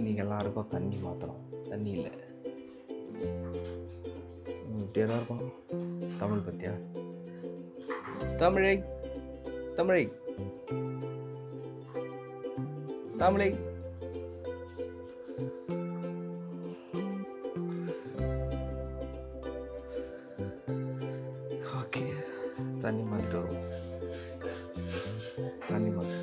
இன்றைக்கி எல்லாருக்கும் தண்ணி மாற்றணும். தண்ணி இல்லை, இப்படியே தான் இருக்கும். தமிழ் பற்றியா? தமிழை தமிழை தமிழை ஓகே, தண்ணி மாற்றிட்டு வருவோம். தண்ணி மாற்ற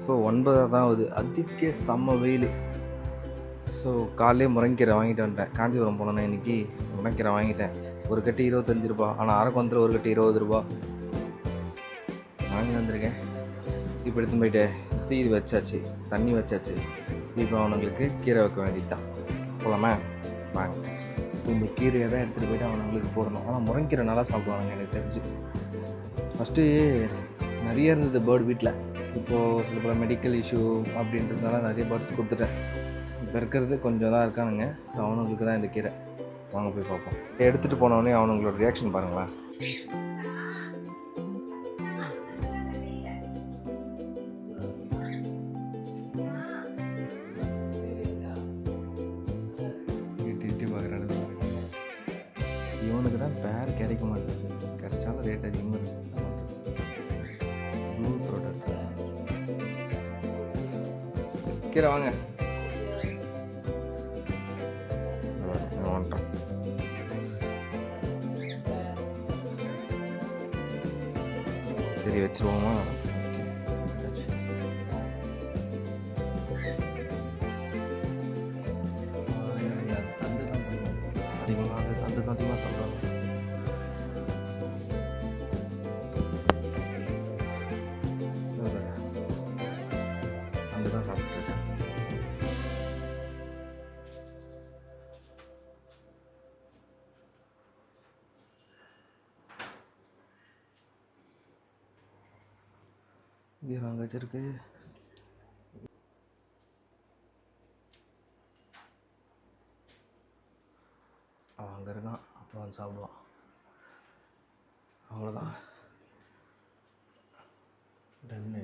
இப்போ 9 தான் ஆகுது. அதுக்கே செம்ம வெயில். ஸோ காலையிலே முருங்கைக்கீரை வாங்கிட்டு வந்துட்டேன். காஞ்சிபுரம் போனேன்னா இன்றைக்கி முருங்கைக்கீரை வாங்கிட்டேன். ஒரு கட்டு 25 ரூபா, ஆனால் அரைக்கொந்தில் ஒரு கட்டு 20 ரூபா வாங்கி வந்திருக்கேன். இப்போ எடுத்து போயிட்டு சீர் வச்சாச்சு, தண்ணி வச்சாச்சு. இப்போ அவனுங்களுக்கு கீரை வைக்க வேண்டியது தான். போகலாமா? வாங்க. இந்த கீரையை தான் எடுத்துகிட்டு போய்ட்டு அவனுங்களுக்கு போடணும். ஆனால் முருங்கைக்கீரை நல்லா சாப்பிடுவானுங்க எனக்கு தெரிஞ்சு. ஃபஸ்ட்டு நிறைய இருந்தது பேர்டு வீட்டில். இப்போது சில பல மெடிக்கல் இஷ்யூ அப்படின்றதுனால நிறைய பேர்ட்ஸ் கொடுத்துட்டேன். இப்போ இருக்கிறது கொஞ்சம் தான் இருக்கானுங்க. ஸோ அவனுங்களுக்கு தான் இந்த கீரை. வாங்க போய் பார்ப்போம். எடுத்துகிட்டு போனோடனே அவனுங்களோட ரியாக்ஷன் பாருங்களேன். இவனுக்கு தான் பேர் கிடைக்க மாட்டேங்குது. கிடைச்சாலும் ரேட் அதிகமாக இருக்குது. ப்ளூ ப்ராடக்ட் கீரை வாங்க. வந்துட்டோம். சரி வச்சுருவோமா? அதிகமாக அது தண்டு தான் அதிகமாக சொல்கிறாங்க. தண்டு தான் சாப்பிட்டுருக்கேன். அங்கே வச்சிருக்கு. அவன் அங்கே இருக்கான், அப்புறம் வந்து சாப்பிடுவான். அவ்வளோதான். டன்னு.